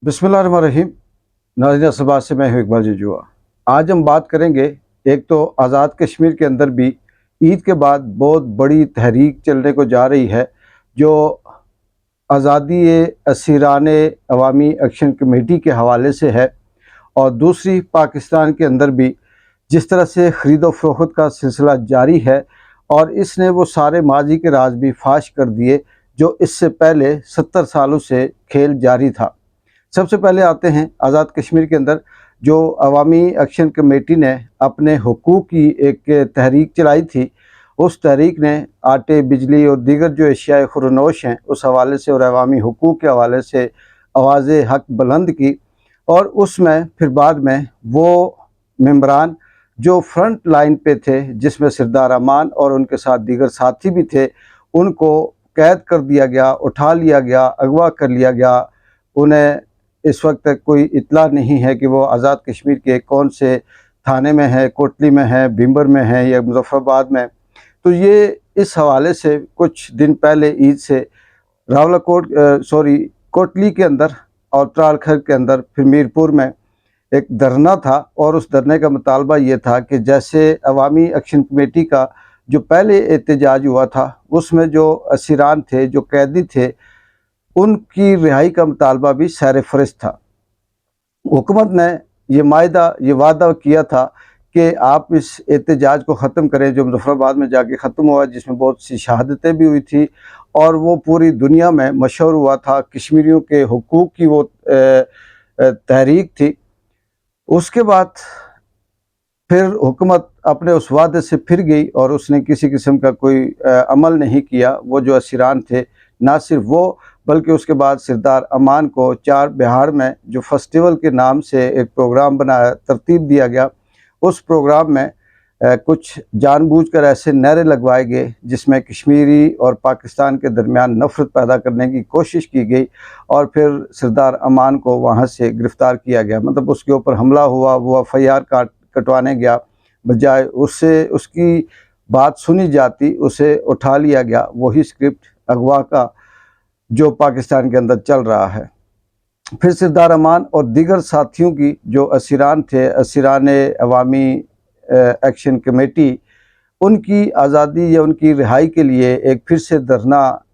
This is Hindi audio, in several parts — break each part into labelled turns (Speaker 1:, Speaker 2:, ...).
Speaker 1: बिस्मिल्लाहिर्रहमानिर्रहीम। नाज़रीन असबात से मैं हूं इकबाल जजुआ। आज हम बात करेंगे, एक तो आज़ाद कश्मीर के अंदर भी ईद के बाद बहुत बड़ी तहरीक चलने को जा रही है, जो आज़ादी असीरान अवामी एक्शन कमेटी के हवाले से है। और दूसरी, पाकिस्तान के अंदर भी जिस तरह से ख़रीदो फरोख्त का सिलसिला जारी है, और इसने वो सारे माजी के राज भी फाश कर दिए जो इससे पहले 70 सालों से खेल जारी था। सबसे पहले आते हैं आज़ाद कश्मीर के अंदर जो अवामी एक्शन कमेटी ने अपने हुकूक की एक तहरीक चलाई थी। उस तहरीक ने आटे, बिजली और दीगर जो एशियाए खुरनोश हैं उस हवाले से और अवामी हुकूक के हवाले से आवाज़ हक बुलंद की। और उसमें फिर बाद में वो मेंबरान जो फ्रंट लाइन पे थे, जिसमें सरदार अमान और उनके साथ दीगर साथी भी थे, उनको कैद कर दिया गया, उठा लिया गया, अगवा कर लिया गया। उन्हें इस वक्त तक कोई इत्ला नहीं है कि वो आज़ाद कश्मीर के कौन से थाने में है, कोटली में है, भीमबर में है या मुजफ्फराबाद में। तो ये इस हवाले से कुछ दिन पहले ईद से कोटली के अंदर और त्रालखर के अंदर फिर मीरपुर में एक धरना था। और उस धरने का मुतालबा ये था कि जैसे अवामी एक्शन कमेटी का जो पहले एहतजाज हुआ था, उसमें जो असीरान थे, जो कैदी थे, उनकी रिहाई का मुतालबा भी सैर फहरिस्त था। हुकूमत ने ये वादा किया था कि आप इस एहतजाज को ख़त्म करें जो मुजफ्फराबाद में जाके ख़त्म हुआ, जिसमें बहुत सी शहादतें भी हुई थी और वो पूरी दुनिया में मशहूर हुआ था। कश्मीरियों के हुकूक की वो तहरीक थी। उसके बाद फिर हुकूमत अपने उस वादे से फिर गई और उसने किसी किस्म का कोई अमल नहीं किया। वो जो असीरान थे, ना सिर्फ वो बल्कि उसके बाद सरदार अमान को 4 बिहार में जो फेस्टिवल के नाम से एक प्रोग्राम बनाया, तरतीब दिया गया। उस प्रोग्राम में कुछ जानबूझकर ऐसे नारे लगवाए गए जिसमें कश्मीरी और पाकिस्तान के दरमियान नफ़रत पैदा करने की कोशिश की गई। और फिर सरदार अमान को वहाँ से गिरफ़्तार किया गया, मतलब उसके ऊपर हमला हुआ, वो FIR कटवाने गया, बजाय उससे उसकी बात सुनी जाती उसे उठा लिया गया। वही स्क्रिप्ट अगवा का जो पाकिस्तान के अंदर चल रहा है। फिर सरदार अमान और दीगर साथियों की जो असीरान थे, असीरान अवामी एक्शन कमेटी, उनकी आज़ादी या उनकी रिहाई के लिए एक फिर से धरना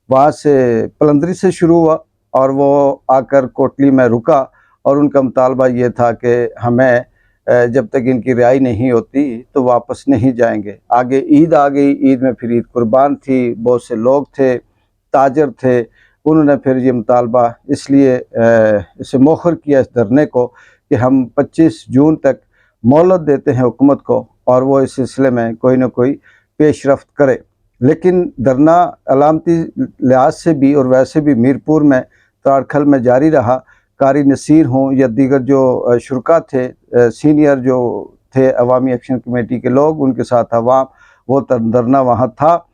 Speaker 1: वहाँ से पलंदरी से शुरू हुआ और वो आकर कोटली में रुका। और उनका मुतालबा ये था कि हमें जब तक इनकी रिहाई नहीं होती तो वापस नहीं जाएंगे। आगे ईद आ गई, ईद में फिर ईद कुर्बान थी, बहुत से लोग थे, ताजर थे। उन्होंने फिर ये मुतालबा इसलिए इसे मौखर किया इस धरने को कि हम 25 जून तक मोहलत देते हैं हुकूमत को और वो इस सिलसिले में कोई ना कोई पेशरफ्त करे। लेकिन धरना अलामती लिहाज से भी और वैसे भी मीरपुर में, त्राड़खल में जारी रहा। कारी नसीर हों या दीगर जो शुरका थे, सीनियर जो थे अवामी एक्शन कमेटी के लोग, उनके साथ अवाम, वो धरना वहाँ था।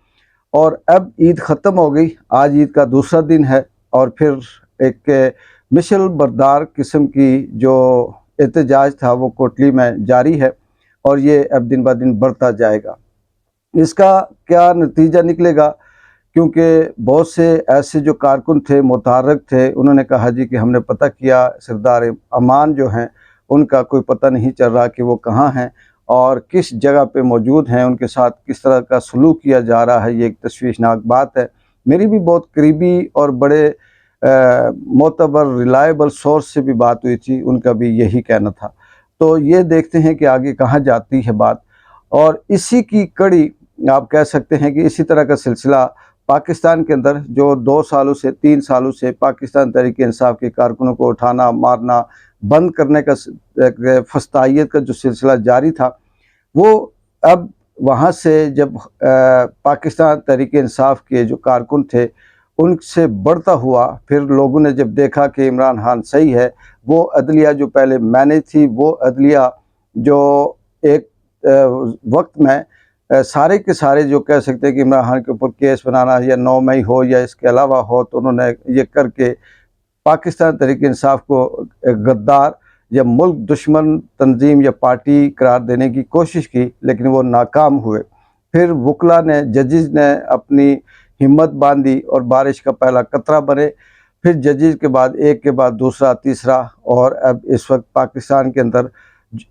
Speaker 1: और अब ईद ख़त्म हो गई, आज ईद का दूसरा दिन है और फिर एक मिसल बरदार किस्म की जो एहतजाज था वो कोटली में जारी है और ये अब दिन ब दिन बढ़ता जाएगा। इसका क्या नतीजा निकलेगा, क्योंकि बहुत से ऐसे जो कारकुन थे, मुतहर्रिक थे, उन्होंने कहा जी कि हमने पता किया, सरदार अमान जो हैं उनका कोई पता नहीं चल रहा कि वो कहाँ हैं और किस जगह पे मौजूद हैं, उनके साथ किस तरह का सलूक किया जा रहा है। ये एक तशवीशनाक बात है। मेरी भी बहुत करीबी और बड़े मोतबर रिलायबल सोर्स से भी बात हुई थी, उनका भी यही कहना था। तो ये देखते हैं कि आगे कहाँ जाती है बात। और इसी की कड़ी आप कह सकते हैं कि इसी तरह का सिलसिला पाकिस्तान के अंदर जो 2 सालों से 3 सालों से पाकिस्तान तहरीक-ए-इंसाफ के कारकुनों को उठाना, मारना, बंद करने का फस्तायत का जो सिलसिला जारी था, वो अब वहाँ से जब पाकिस्तान तहरीक-ए-इंसाफ के जो कारकुन थे उनसे बढ़ता हुआ, फिर लोगों ने जब देखा कि इमरान खान सही है, वो अदलिया जो पहले मैनेज थी, वो अदलिया जो एक वक्त में सारे के सारे जो कह सकते हैं कि इमरान खान के ऊपर केस बनाना या 9 मई हो या इसके अलावा हो, तो उन्होंने ये करके पाकिस्तान तहरीक-ए-इंसाफ को गद्दार या मुल्क दुश्मन तंजीम या पार्टी करार देने की कोशिश की, लेकिन वो नाकाम हुए। फिर वकला ने, जजेस ने अपनी हिम्मत बांधी और बारिश का पहला कतरा बने। फिर जजेस के बाद एक के बाद दूसरा तीसरा, और अब इस वक्त पाकिस्तान के अंदर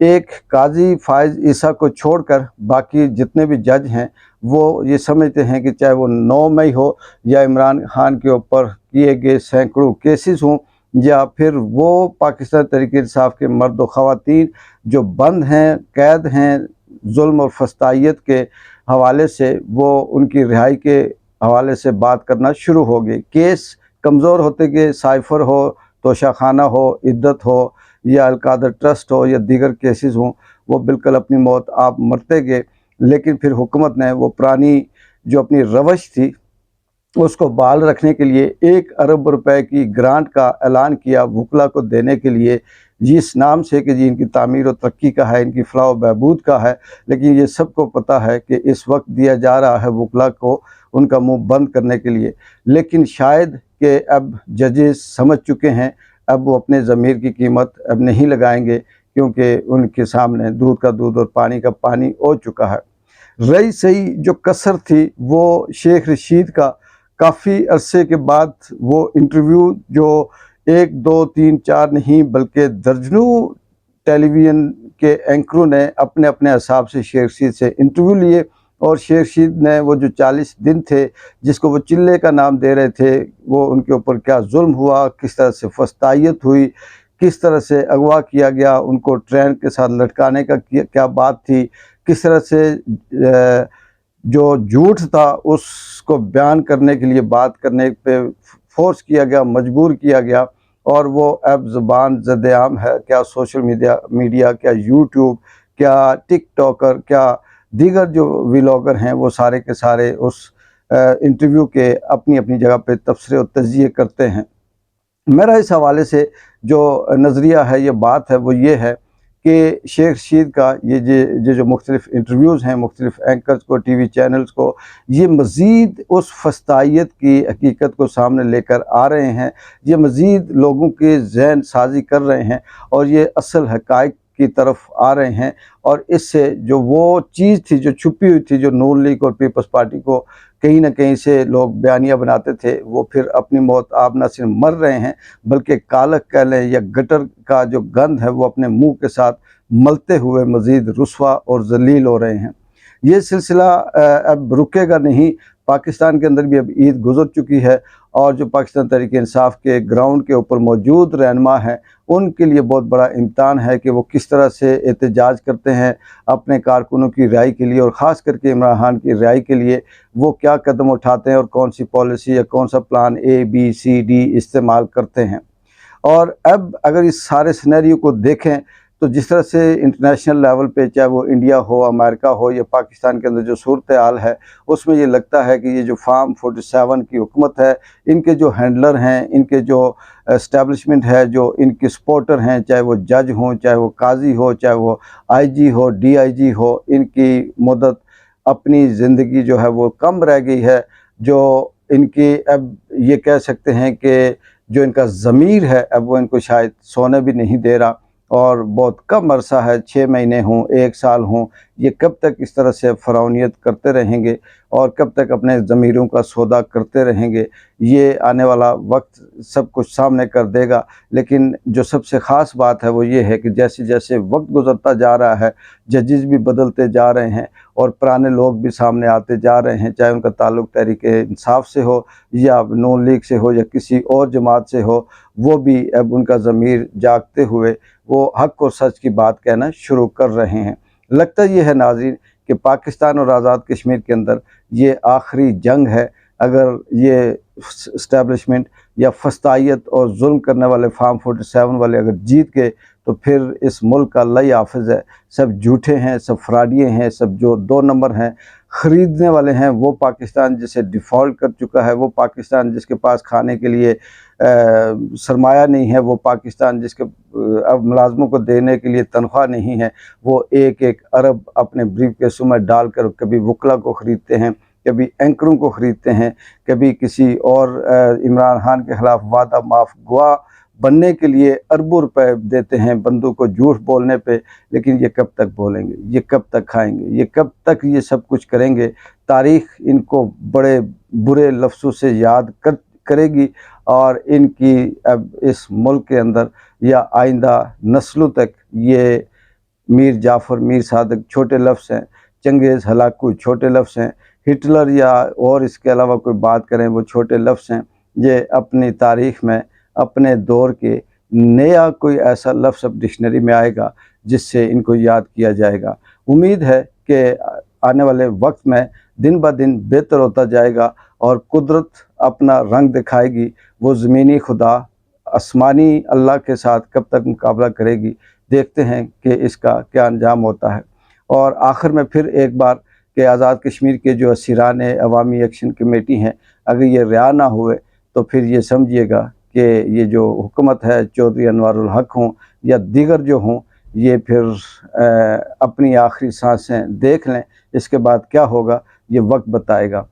Speaker 1: एक काजी फायज ईसा को छोड़कर बाकी जितने भी जज हैं वो ये समझते हैं कि चाहे वो 9 मई हो या इमरान खान के ऊपर किए गए सैकड़ों केसेस हों, या फिर वो पाकिस्तान तहरीक इंसाफ के मर्द व ख़वातीन जो बंद हैं, कैद हैं, जुल्म और फस्तायत के हवाले से, वो उनकी रिहाई के हवाले से बात करना शुरू हो गई। केस कमज़ोर होते गए, साइफर हो, तोशाखाना हो, इद्दत हो, या अलकादर ट्रस्ट हो, या दीगर केसेस हों, वो बिल्कुल अपनी मौत आप मरते गए। लेकिन फिर हुकूमत ने वो पुरानी जो अपनी रवश थी उसको बहाल रखने के लिए 1 अरब रुपए की ग्रांट का ऐलान किया वकला को देने के लिए, जिस नाम से कि जी इनकी तामीर और तरक्की का है, इनकी फलाह व बहबूद का है। लेकिन ये सबको पता है कि इस वक्त दिया जा रहा है वकला को उनका मुंह बंद करने के लिए। लेकिन शायद कि अब जजेस समझ चुके हैं, अब वो अपने ज़मीर की कीमत अब नहीं लगाएंगे, क्योंकि उनके सामने दूध का दूध और पानी का पानी हो चुका है। रही सही जो कसर थी वो शेख रशीद का, काफ़ी अरसे के बाद वो इंटरव्यू जो 1, 2, 3, 4 नहीं बल्कि दर्जनों टेलीविज़न के एंकरों ने अपने अपने हिसाब से शेख रशीद से इंटरव्यू लिए, और शेख रशीद ने वो जो 40 दिन थे जिसको वो चिल्ले का नाम दे रहे थे, वो उनके ऊपर क्या जुल्म हुआ, किस तरह से फस्तायत हुई, किस तरह से अगवा किया गया, उनको ट्रेन के साथ लटकाने का क्या बात थी, किस तरह से जो झूठ था उसको बयान करने के लिए बात करने पे फोर्स किया गया, मजबूर किया गया। और वो अब ज़ुबान ज़द-ए-आम है, क्या सोशल मीडिया, क्या यूट्यूब, क्या टिकटॉकर, क्या दीगर जो व्लॉगर हैं, वो सारे के सारे उस इंटरव्यू के अपनी अपनी जगह पे तबसरे और तज़किये करते हैं। मेरा इस हवाले से जो नज़रिया है, ये बात है, वो ये है कि शेख रशीद का ये जो मुख्तलिफ़ इंटरव्यूज़ हैं, मुख्तलिफ़ एंकर्स को, टीवी चैनल्स को, ये मज़ीद उस फस्तायत की हकीकत को सामने लेकर आ रहे हैं। ये मज़ीद लोगों के ज़हन साज़ी कर रहे हैं और ये असल हक़ाइक़ की तरफ आ रहे हैं। और इससे जो वो चीज़ थी जो छुपी हुई थी, जो नून लीग और पीपल्स पार्टी को कहीं न कहीं से लोग बयानिया बनाते थे, वो फिर अपनी मौत आप न सिर्फ मर रहे हैं बल्कि कालक कह लें या गटर का जो गंध है वो अपने मुंह के साथ मलते हुए मज़ीद रुस्वा और ज़लील हो रहे हैं। ये सिलसिला अब रुकेगा नहीं। पाकिस्तान के अंदर भी अब ईद गुज़र चुकी है और जो पाकिस्तान तहरीक इंसाफ के ग्राउंड के ऊपर मौजूद रहनुमा हैं, उनके लिए बहुत बड़ा इम्तिहान है कि वो किस तरह से एहतजाज करते हैं अपने कारकुनों की रिहाई के लिए, और ख़ास करके इमरान खान की रिहाई के लिए वो क्या कदम उठाते हैं और कौन सी पॉलिसी या कौन सा प्लान ABCD इस्तेमाल करते हैं। और अब अगर इस सारे सिनेरियो को देखें तो जिस तरह से इंटरनेशनल लेवल पे, चाहे वो इंडिया हो, अमेरिका हो या पाकिस्तान के अंदर जो सूरत हाल है, उसमें ये लगता है कि ये जो फार्म 47 की हुकूमत है, इनके जो हैंडलर हैं, इनके जो एस्टेब्लिशमेंट है, जो इनके सपोर्टर हैं, चाहे वो जज हों, चाहे वो काजी हो, चाहे वो IG हो, DIG हो, इनकी मुद्दत अपनी ज़िंदगी जो है वो कम रह गई है। जो इनकी अब ये कह सकते हैं कि जो इनका ज़मीर है अब वो इनको शायद सोने भी नहीं दे रहा, और बहुत कम अरसा है, 6 महीने हों, 1 साल हों, ये कब तक इस तरह से फ़रौनियत करते रहेंगे और कब तक अपने ज़मीरों का सौदा करते रहेंगे, ये आने वाला वक्त सब कुछ सामने कर देगा। लेकिन जो सबसे ख़ास बात है वो ये है कि जैसे जैसे वक्त गुज़रता जा रहा है, जजेस भी बदलते जा रहे हैं और पुराने लोग भी सामने आते जा रहे हैं, चाहे उनका ताल्लुक़ तहरीक इंसाफ से हो या नून लीग से हो या किसी और जमात से हो, वो भी अब उनका ज़मीर जागते हुए वो हक़ और सच की बात कहना शुरू कर रहे हैं। लगता ये है नाज़रीन कि पाकिस्तान और आज़ाद कश्मीर के अंदर ये आखिरी जंग है। अगर ये इस्टेब्लिशमेंट या फस्तायत और जुल्म करने वाले फार्म 47 वाले अगर जीत गए तो फिर इस मुल्क का लई हाफ़िज़ है। सब झूठे हैं, सब फ्रॉडिये हैं, सब जो 2 नंबर हैं, ख़रीदने वाले हैं वो पाकिस्तान जिसे डिफ़ॉल्ट कर चुका है, वो पाकिस्तान जिसके पास खाने के लिए सरमाया नहीं है, वो पाकिस्तान जिसके अब मुलाज़मों को देने के लिए तनख्वाह नहीं है, वो 1-1 अरब अपने ब्रीफ़केसों में डालकर कभी वकला को ख़रीदते हैं, कभी एंकरों को ख़रीदते हैं, कभी किसी और इमरान खान के ख़िलाफ़ वादा माफ़ गवाह बनने के लिए अरबों रुपए देते हैं बंदों को झूठ बोलने पे। लेकिन ये कब तक बोलेंगे, ये कब तक खाएंगे, ये कब तक ये सब कुछ करेंगे। तारीख़ इनको बड़े बुरे लफ्ज़ों से याद करेगी। और इनकी अब इस मुल्क के अंदर या आइंदा नस्लों तक ये मीर जाफ़र, मीर सादक छोटे लफ्ज़ हैं, चंगेज़ हलाकू छोटे लफ्ज़ हैं, हिटलर या और इसके अलावा कोई बात करें वो छोटे लफ्ज़ हैं। ये अपनी तारीख़ में अपने दौर के नया कोई ऐसा लफ्ज़ अब डिक्शनरी में आएगा जिससे इनको याद किया जाएगा। उम्मीद है कि आने वाले वक्त में दिन ब दिन बेहतर होता जाएगा और कुदरत अपना रंग दिखाएगी। वो ज़मीनी खुदा आसमानी अल्लाह के साथ कब तक मुकाबला करेगी, देखते हैं कि इसका क्या अंजाम होता है। और आखिर में फिर एक बार कि आज़ाद कश्मीर के जो असीरान अवामी एक्शन कमेटी हैं, अगर ये रिहा ना हुए तो फिर ये समझिएगा कि ये जो हुकूमत है चौधरी अनवारुल हक हों या दीगर जो हों, ये फिर अपनी आखिरी सांसें देख लें। इसके बाद क्या होगा ये वक्त बताएगा।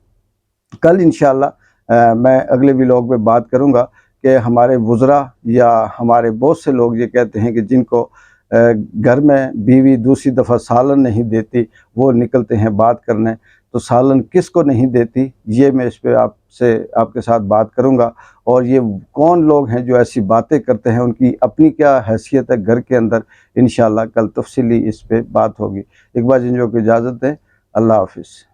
Speaker 1: कल इंशाअल्लाह मैं अगले व्लॉग में बात करूँगा कि हमारे वुज़रा या हमारे बहुत से लोग ये कहते हैं कि जिनको घर में बीवी दूसरी दफ़ा सालन नहीं देती वो निकलते हैं बात करने, तो सालन किसको नहीं देती ये मैं इस पे आपके साथ बात करूँगा। और ये कौन लोग हैं जो ऐसी बातें करते हैं, उनकी अपनी क्या हैसियत है घर के अंदर, इंशाअल्लाह कल तफसीली इस पे बात होगी। इकबाल जिंजो को इजाज़त दें। अल्लाह हाफ़िज़।